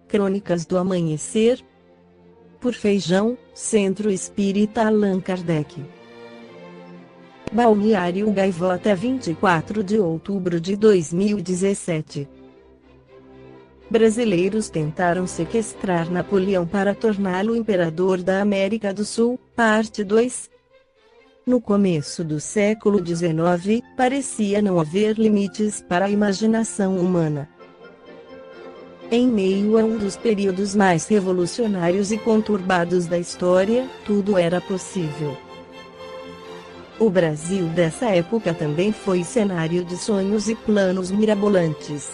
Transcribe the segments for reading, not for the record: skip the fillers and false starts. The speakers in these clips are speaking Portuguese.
Crônicas do Amanhecer. Por Feijão, Centro Espírita Allan Kardec. Balneário Gaivota, 24 de outubro de 2017. Brasileiros tentaram sequestrar Napoleão para torná-lo imperador da América do Sul, parte 2. No começo do século XIX, parecia não haver limites para a imaginação humana. Em meio a um dos períodos mais revolucionários e conturbados da história, tudo era possível. O Brasil dessa época também foi cenário de sonhos e planos mirabolantes.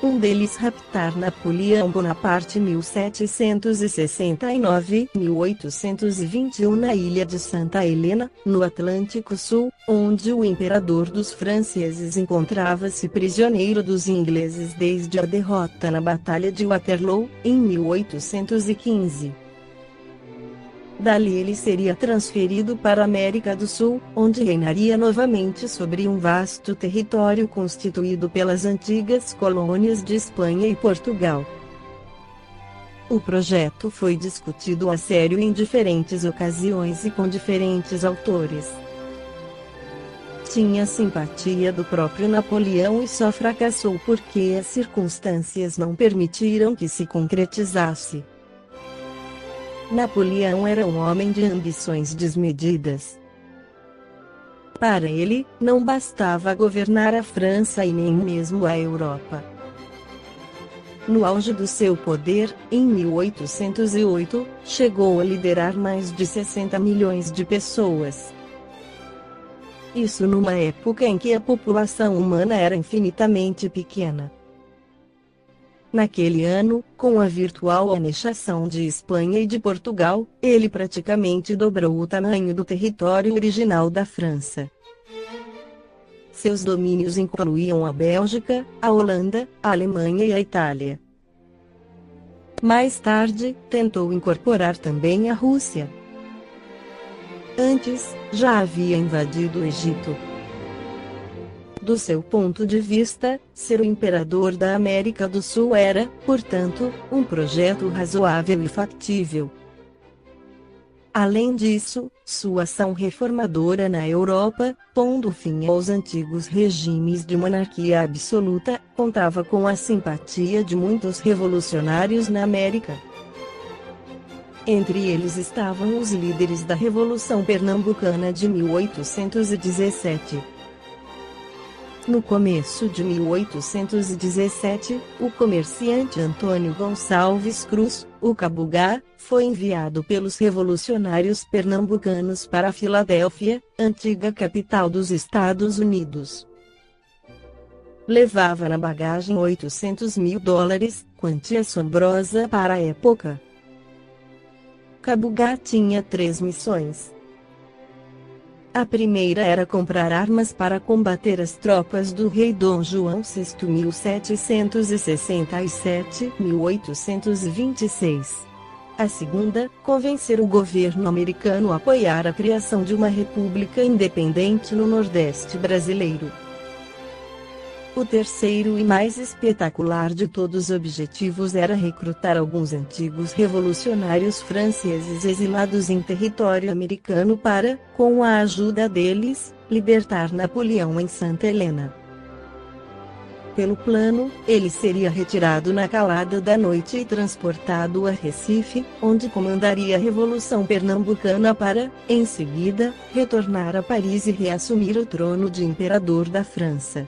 Um deles raptar Napoleão Bonaparte 1769-1821 na ilha de Santa Helena, no Atlântico Sul, onde o imperador dos franceses encontrava-se prisioneiro dos ingleses desde a derrota na Batalha de Waterloo, em 1815. Dali ele seria transferido para a América do Sul, onde reinaria novamente sobre um vasto território constituído pelas antigas colônias de Espanha e Portugal. O projeto foi discutido a sério em diferentes ocasiões e com diferentes autores. Tinha simpatia do próprio Napoleão e só fracassou porque as circunstâncias não permitiram que se concretizasse. Napoleão era um homem de ambições desmedidas. Para ele, não bastava governar a França e nem mesmo a Europa. No auge do seu poder, em 1808, chegou a liderar mais de 60 milhões de pessoas. Isso numa época em que a população humana era infinitamente pequena. Naquele ano, com a virtual anexação de Espanha e de Portugal, ele praticamente dobrou o tamanho do território original da França. Seus domínios incluíam a Bélgica, a Holanda, a Alemanha e a Itália. Mais tarde, tentou incorporar também a Rússia. Antes, já havia invadido o Egito. Do seu ponto de vista, ser o imperador da América do Sul era, portanto, um projeto razoável e factível. Além disso, sua ação reformadora na Europa, pondo fim aos antigos regimes de monarquia absoluta, contava com a simpatia de muitos revolucionários na América. Entre eles estavam os líderes da Revolução Pernambucana de 1817. No começo de 1817, o comerciante Antônio Gonçalves Cruz, o Cabugá, foi enviado pelos revolucionários pernambucanos para Filadélfia, antiga capital dos Estados Unidos. Levava na bagagem $800 mil, quantia assombrosa para a época. Cabugá tinha 3 missões. A primeira era comprar armas para combater as tropas do rei Dom João VI 1767-1826. A segunda, convencer o governo americano a apoiar a criação de uma república independente no Nordeste brasileiro. O terceiro e mais espetacular de todos os objetivos era recrutar alguns antigos revolucionários franceses exilados em território americano para, com a ajuda deles, libertar Napoleão em Santa Helena. Pelo plano, ele seria retirado na calada da noite e transportado a Recife, onde comandaria a Revolução Pernambucana para, em seguida, retornar a Paris e reassumir o trono de imperador da França.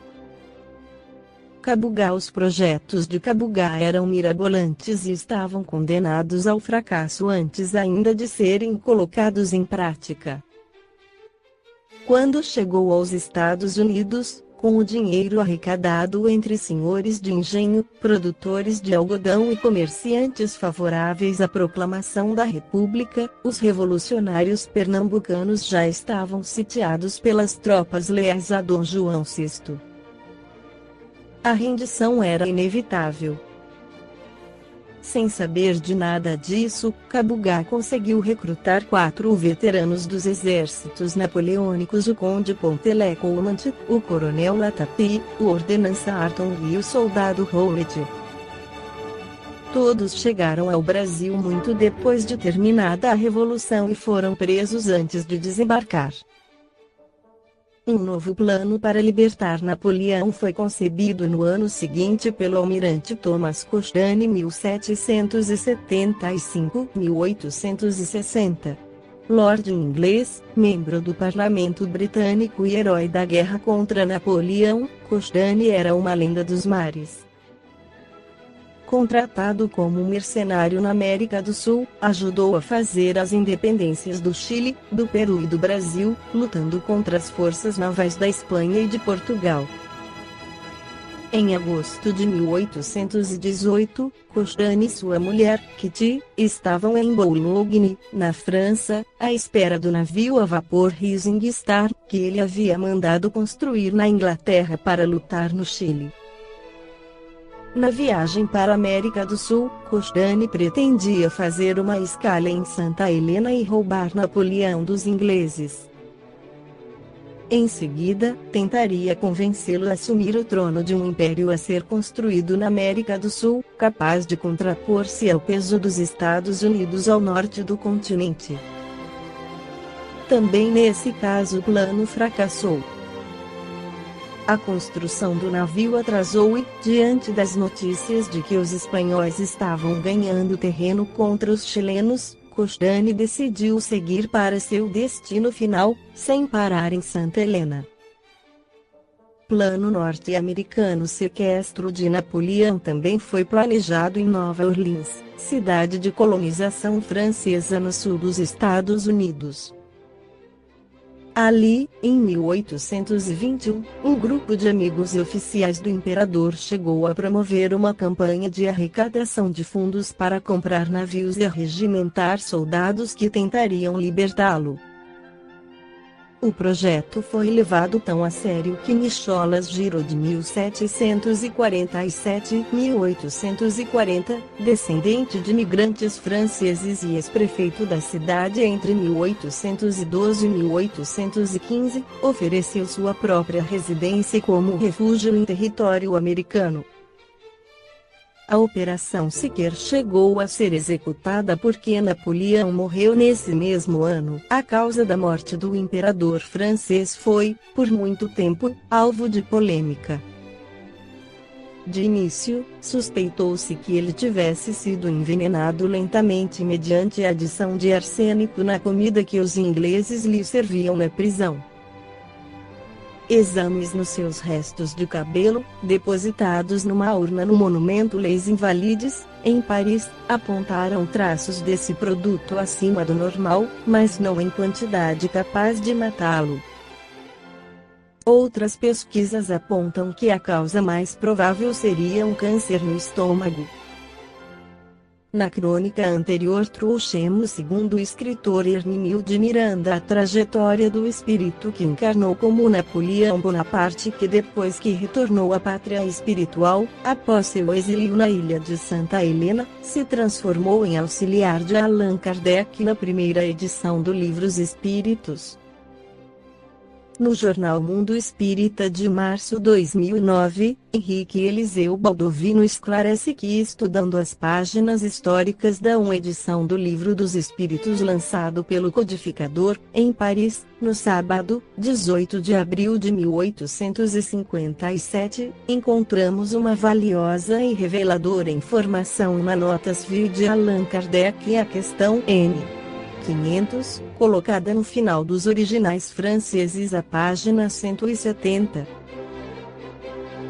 Cabugá. Os projetos de Cabugá eram mirabolantes e estavam condenados ao fracasso antes ainda de serem colocados em prática. Quando chegou aos Estados Unidos, com o dinheiro arrecadado entre senhores de engenho, produtores de algodão e comerciantes favoráveis à proclamação da República, os revolucionários pernambucanos já estavam sitiados pelas tropas leais a Dom João VI. A rendição era inevitável. Sem saber de nada disso, Cabugá conseguiu recrutar 4 veteranos dos exércitos napoleônicos: o conde Pontelecoumant, o coronel Latapi, o ordenança Arton e o soldado Howlett. Todos chegaram ao Brasil muito depois de terminada a Revolução e foram presos antes de desembarcar. Um novo plano para libertar Napoleão foi concebido no ano seguinte pelo almirante Thomas Cochrane em 1775-1860. Lord inglês, membro do parlamento britânico e herói da guerra contra Napoleão, Cochrane era uma lenda dos mares. Contratado como mercenário na América do Sul, ajudou a fazer as independências do Chile, do Peru e do Brasil, lutando contra as forças navais da Espanha e de Portugal. Em agosto de 1818, Cochrane e sua mulher, Kitty, estavam em Boulogne, na França, à espera do navio a vapor Rising Star, que ele havia mandado construir na Inglaterra para lutar no Chile. Na viagem para a América do Sul, Cochrane pretendia fazer uma escala em Santa Helena e roubar Napoleão dos ingleses. Em seguida, tentaria convencê-lo a assumir o trono de um império a ser construído na América do Sul, capaz de contrapor-se ao peso dos Estados Unidos ao norte do continente. Também nesse caso o plano fracassou. A construção do navio atrasou e, diante das notícias de que os espanhóis estavam ganhando terreno contra os chilenos, Cochrane decidiu seguir para seu destino final, sem parar em Santa Helena. Plano norte-americano. Sequestro de Napoleão também foi planejado em Nova Orleans, cidade de colonização francesa no sul dos Estados Unidos. Ali, em 1821, um grupo de amigos e oficiais do imperador chegou a promover uma campanha de arrecadação de fundos para comprar navios e regimentar soldados que tentariam libertá-lo. O projeto foi levado tão a sério que Nicholas Giraud de 1747-1840, descendente de imigrantes franceses e ex-prefeito da cidade entre 1812 e 1815, ofereceu sua própria residência como refúgio em território americano. A operação sequer chegou a ser executada porque Napoleão morreu nesse mesmo ano. A causa da morte do imperador francês foi, por muito tempo, alvo de polêmica. De início, suspeitou-se que ele tivesse sido envenenado lentamente mediante a adição de arsênico na comida que os ingleses lhe serviam na prisão. Exames nos seus restos de cabelo, depositados numa urna no Monumento Les Invalides, em Paris, apontaram traços desse produto acima do normal, mas não em quantidade capaz de matá-lo. Outras pesquisas apontam que a causa mais provável seria um câncer no estômago. Na crônica anterior trouxemos, segundo o escritor Hermínio de Miranda, a trajetória do espírito que encarnou como Napoleão Bonaparte, que depois que retornou à pátria espiritual, após seu exílio na ilha de Santa Helena, se transformou em auxiliar de Allan Kardec na primeira edição do Livro Os Espíritos. No jornal Mundo Espírita de março de 2009, Henrique Eliseu Baldovino esclarece que, estudando as páginas históricas da edição do Livro dos Espíritos lançado pelo codificador, em Paris, no sábado, 18 de abril de 1857, encontramos uma valiosa e reveladora informação na Notas-Vie de Allan Kardec e a questão N. 500, colocada no final dos originais franceses à página 170.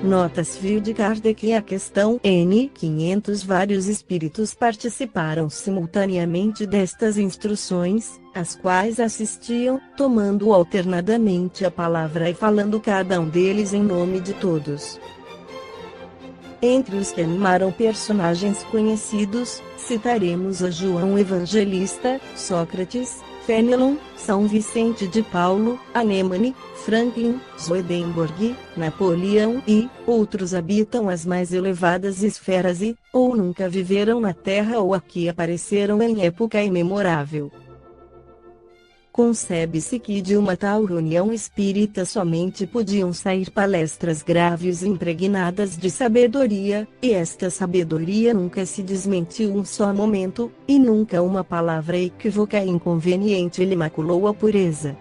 Notas-Vie de Kardec e a questão N. 500. Vários espíritos participaram simultaneamente destas instruções, às quais assistiam, tomando alternadamente a palavra e falando cada um deles em nome de todos. Entre os que animaram personagens conhecidos, citaremos a João Evangelista, Sócrates, Fénelon, São Vicente de Paulo, Anemone, Franklin, Swedenborg, Napoleão e outros. Habitam as mais elevadas esferas e, ou nunca viveram na Terra ou aqui apareceram em época imemorável. Concebe-se que de uma tal reunião espírita somente podiam sair palestras graves impregnadas de sabedoria, e esta sabedoria nunca se desmentiu um só momento, e nunca uma palavra equívoca e inconveniente lhe maculou a pureza.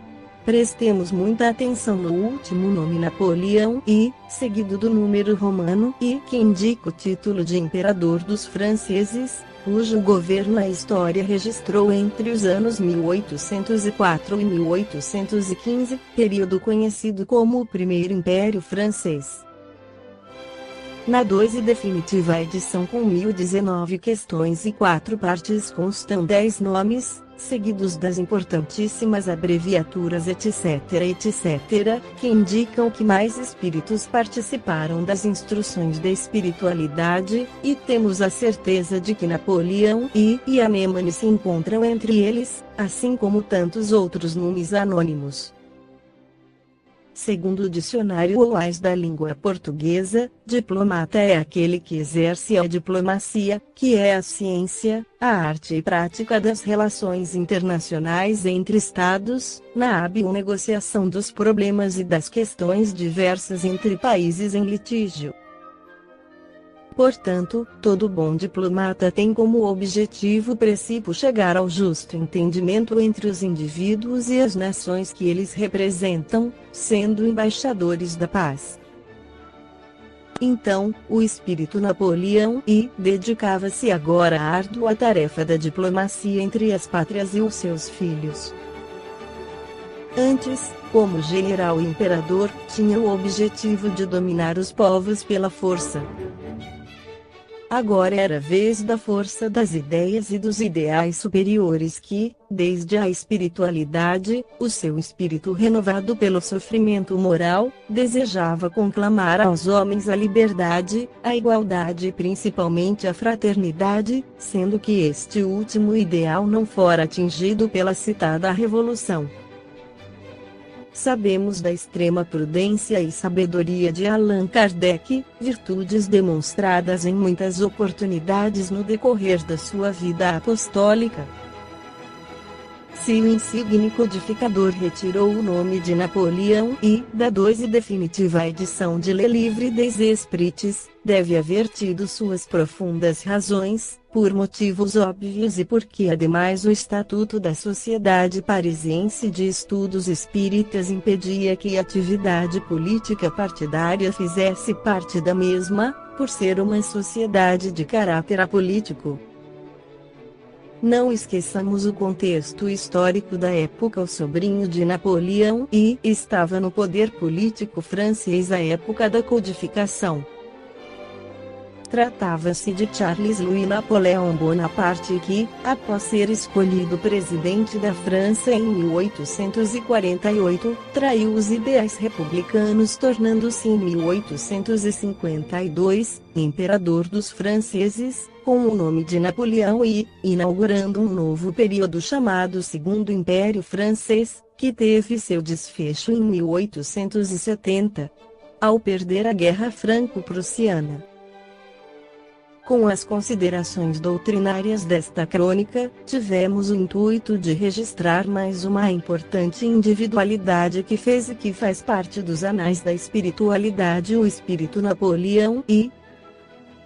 Prestemos muita atenção no último nome Napoleão I, seguido do número romano I, que indica o título de imperador dos franceses, cujo governo a história registrou entre os anos 1804 e 1815, período conhecido como o Primeiro Império Francês. Na 2 e definitiva edição com 1019 questões e 4 partes constam 10 nomes, seguidos das importantíssimas abreviaturas etc., que indicam que mais espíritos participaram das instruções da espiritualidade, e temos a certeza de que Napoleão e Anemone se encontram entre eles, assim como tantos outros nomes anônimos. Segundo o dicionário Oais da língua portuguesa, diplomata é aquele que exerce a diplomacia, que é a ciência, a arte e prática das relações internacionais entre Estados, na hábil negociação dos problemas e das questões diversas entre países em litígio. Portanto, todo bom diplomata tem como objetivo principal chegar ao justo entendimento entre os indivíduos e as nações que eles representam, sendo embaixadores da paz. Então, o espírito Napoleão I dedicava-se agora à árdua tarefa da diplomacia entre as pátrias e os seus filhos. Antes, como general e imperador, tinha o objetivo de dominar os povos pela força. Agora era a vez da força das ideias e dos ideais superiores que, desde a espiritualidade, o seu espírito renovado pelo sofrimento moral, desejava conclamar aos homens a liberdade, a igualdade e principalmente a fraternidade, sendo que este último ideal não fora atingido pela citada revolução. Sabemos da extrema prudência e sabedoria de Allan Kardec, virtudes demonstradas em muitas oportunidades no decorrer da sua vida apostólica. Se o insigne codificador retirou o nome de Napoleão I da 2 e definitiva edição de Le Livre des Esprits, deve haver tido suas profundas razões, por motivos óbvios e porque ademais o Estatuto da Sociedade Parisiense de Estudos Espíritas impedia que a atividade política partidária fizesse parte da mesma, por ser uma sociedade de caráter apolítico. Não esqueçamos o contexto histórico da época. O sobrinho de Napoleão I estava no poder político francês à época da codificação. Tratava-se de Charles Louis Napoleon Bonaparte que, após ser escolhido presidente da França em 1848, traiu os ideais republicanos, tornando-se em 1852, imperador dos franceses, com o nome de Napoleão I, inaugurando um novo período chamado Segundo Império Francês, que teve seu desfecho em 1870, ao perder a Guerra Franco-Prussiana. Com as considerações doutrinárias desta crônica, tivemos o intuito de registrar mais uma importante individualidade que fez e que faz parte dos anais da espiritualidade, o espírito Napoleão I.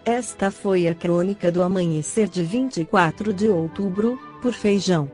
Esta foi a crônica do amanhecer de 24 de outubro, por Feijão.